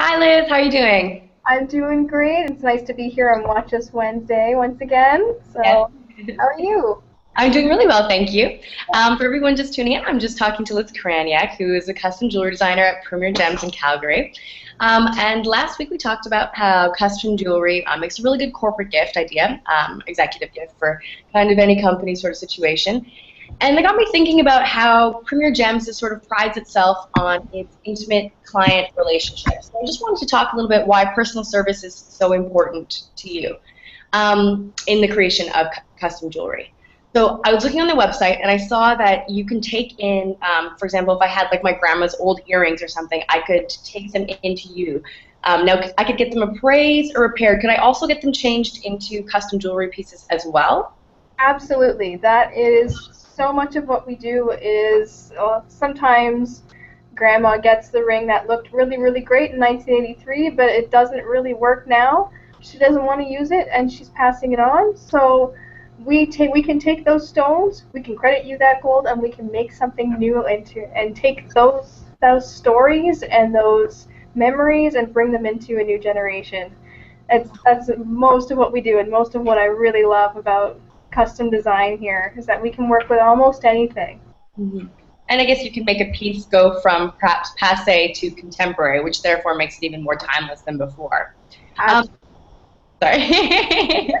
Hi Liz, how are you doing? I'm doing great. It's nice to be here on Watch Us Wednesday once again. Yes. So, how are you? I'm doing really well, thank you. For everyone just tuning in, I'm just talking to Liz Kraniak, who is a custom jewelry designer at Premier Gems in Calgary. And last week we talked about how custom jewelry makes a really good corporate gift idea, executive gift for kind of any company sort of situation. And they got me thinking about how Premier Gems is sort of prides itself on its intimate client relationships. So I just wanted to talk a little bit why personal service is so important to you in the creation of custom jewelry. So I was looking on the website and I saw that you can take in, for example, if I had like my grandma's old earrings or something, I could take them into you. Now I could get them appraised or repaired. Could I also get them changed into custom jewelry pieces as well? Absolutely. That is so much of what we do is sometimes grandma gets the ring that looked really, really great in 1983, but it doesn't really work now. She doesn't want to use it and she's passing it on. So we can take those stones, we can credit you that gold, and we can make something new and take those stories and those memories and bring them into a new generation. That's most of what we do, and most of what I really love about custom design here is that we can work with almost anything. Mhm. And I guess you can make a piece go from perhaps passe to contemporary, which therefore makes it even more timeless than before. Um, sorry.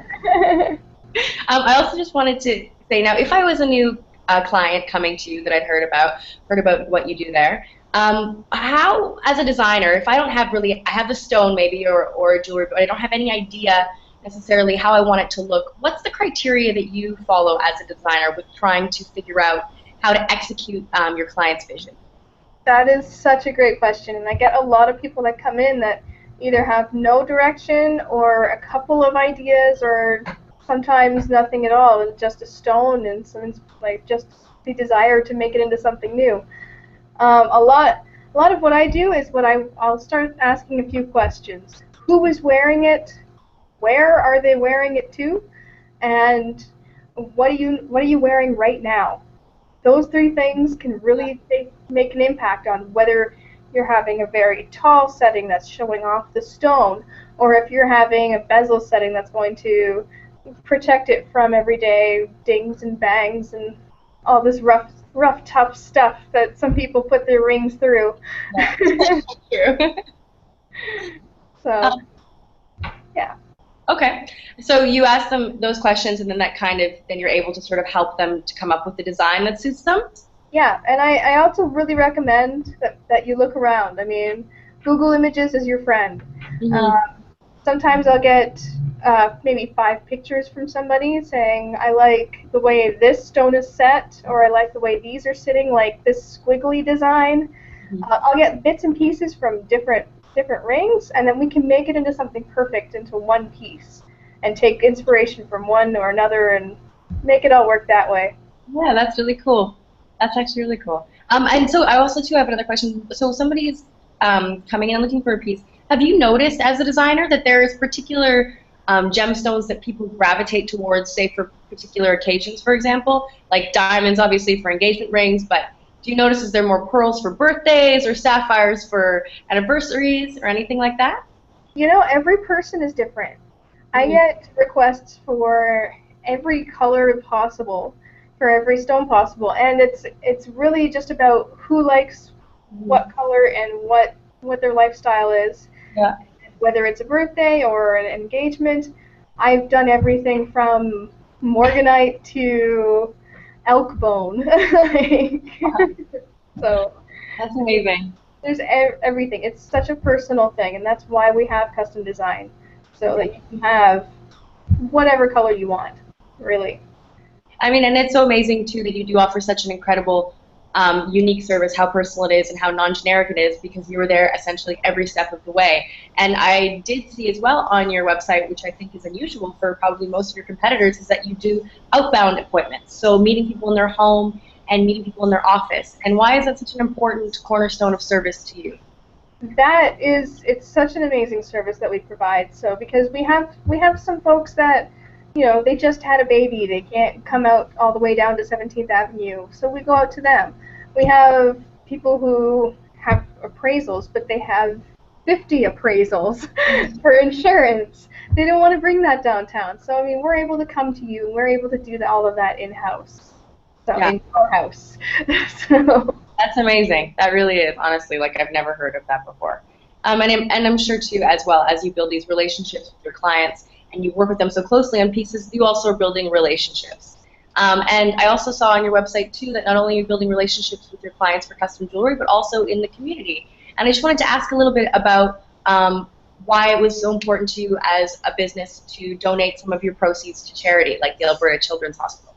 I also just wanted to say now, if I was a new client coming to you that I'd heard about what you do there, how, as a designer, if I don't have really, I have a stone maybe or a jewelry, but I don't have any idea necessarily how I want it to look, what's the criteria that you follow as a designer with trying to figure out how to execute your client's vision? That is such a great question, and I get a lot of people that come in that either have no direction or a couple of ideas or sometimes nothing at all, and just a stone and some like just the desire to make it into something new. A lot of what I do is I'll start asking a few questions. Who is wearing it? Where are they wearing it to? And what are you wearing right now? Those three things can really make an impact on whether you're having a very tall setting that's showing off the stone, or if you're having a bezel setting that's going to protect it from everyday dings and bangs and all this tough stuff that some people put their rings through. True. So, yeah. Okay. So you ask them those questions, and then that kind of, then you're able to sort of help them to come up with the design that suits them? Yeah, and I also really recommend that you look around. I mean, Google Images is your friend. Mm-hmm. Um, Sometimes I'll get maybe 5 pictures from somebody saying, I like the way this stone is set, or I like the way these are sitting, like this squiggly design. I'll get bits and pieces from different rings, and then we can make it into something perfect, into one piece, and take inspiration from one or another and make it all work that way. Yeah, that's really cool. That's actually really cool. And so I also too have another question. So somebody's coming in and looking for a piece. Have you noticed as a designer that there's particular gemstones that people gravitate towards, say for particular occasions, for example, like diamonds, obviously for engagement rings, but do you notice is there more pearls for birthdays or sapphires for anniversaries or anything like that? You know, every person is different. I Mhm. get requests for every color possible, for every stone possible, and it's really just about who likes Mhm. what color and what their lifestyle is, Yeah. whether it's a birthday or an engagement. I've done everything from morganite to elk bone. Like, so That's amazing. there's everything. It's such a personal thing, and that's why we have custom design, so Yeah. that you can have whatever color you want, really. I mean, and it's so amazing too that you do offer such an incredible, unique service, how personal it is and how non-generic it is, because you were there essentially every step of the way. And I did see as well on your website, which I think is unusual for probably most of your competitors, is that you do outbound appointments. So meeting people in their home and meeting people in their office. And why is that such an important cornerstone of service to you? It's such an amazing service that we provide. So because we have some folks that, they just had a baby, they can't come out all the way down to 17th Avenue, so we go out to them. We have people who have appraisals, but they have 50 appraisals for insurance. They don't want to bring that downtown. So, I mean, we're able to come to you, and we're able to do all of that in-house. So, Yeah. in your house. So, That's amazing. That really is, honestly, like I've never heard of that before. And I'm sure too, as well, as you build these relationships with your clients and you work with them so closely on pieces, you also are building relationships. And I also saw on your website too that not only are you building relationships with your clients for custom jewelry, but also in the community. And I just wanted to ask a little bit about why it was so important to you as a business to donate some of your proceeds to charity, like the Alberta Children's Hospital.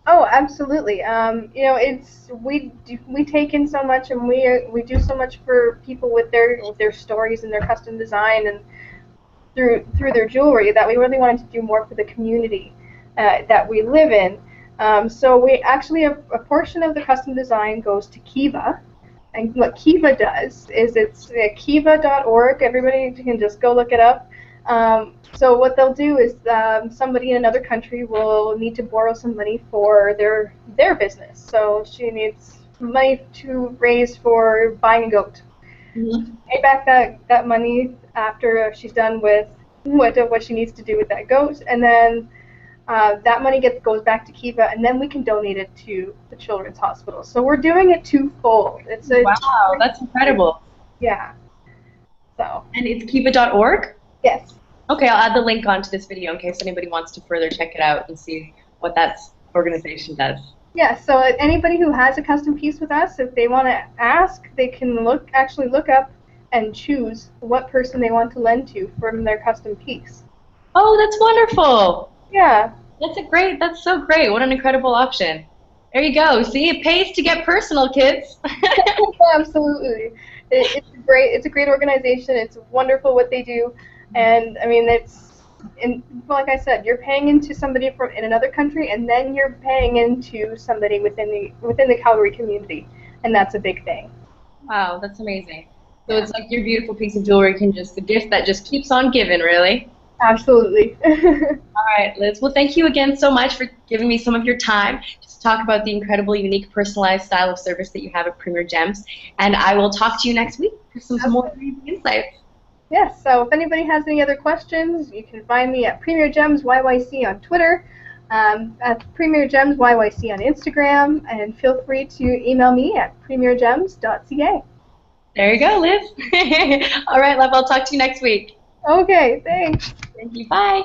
oh, absolutely. You know, we take in so much, and we do so much for people with their stories and their custom design, and through their jewelry, that we really wanted to do more for the community that we live in. So we actually a portion of the custom design goes to Kiva. And what Kiva does is it's kiva.org. Everybody can just go look it up. So what they'll do is somebody in another country will need to borrow some money for their business. So she needs money to raise for buying a goat. Mm-hmm. Pay back that money after she's done with what she needs to do with that goat, and then that money goes back to Kiva, and then we can donate it to the Children's Hospital. So we're doing it twofold. It's a Wow, that's incredible. yeah. So And it's kiva.org? yes. Okay, I'll add the link onto this video in case anybody wants to further check it out and see what that organization does. Yeah, so anybody who has a custom piece with us, if they want to ask, they can actually look up and choose what person they want to lend to from their custom piece. Oh, that's wonderful. Yeah. That's so great. What an incredible option. There you go. See, it pays to get personal, kids. Absolutely. It's a great organization. It's wonderful what they do. And I mean, like I said, you're paying into somebody from in another country, and then you're paying into somebody within the Calgary community, and that's a big thing. Wow, that's amazing. So it's like your beautiful piece of jewelry the gift that just keeps on giving, really. Absolutely. All right, Liz. Well, thank you again so much for giving me some of your time to talk about the incredible, unique, personalized style of service that you have at Premier Gems. And I will talk to you next week for some more insights. Yes, so if anybody has any other questions, you can find me at Premier Gems YYC on Twitter, at Premier Gems YYC on Instagram, and feel free to email me at premiergems.ca. There you go, Liz. All right, love. I'll talk to you next week. Okay, thanks. Thank you. Bye.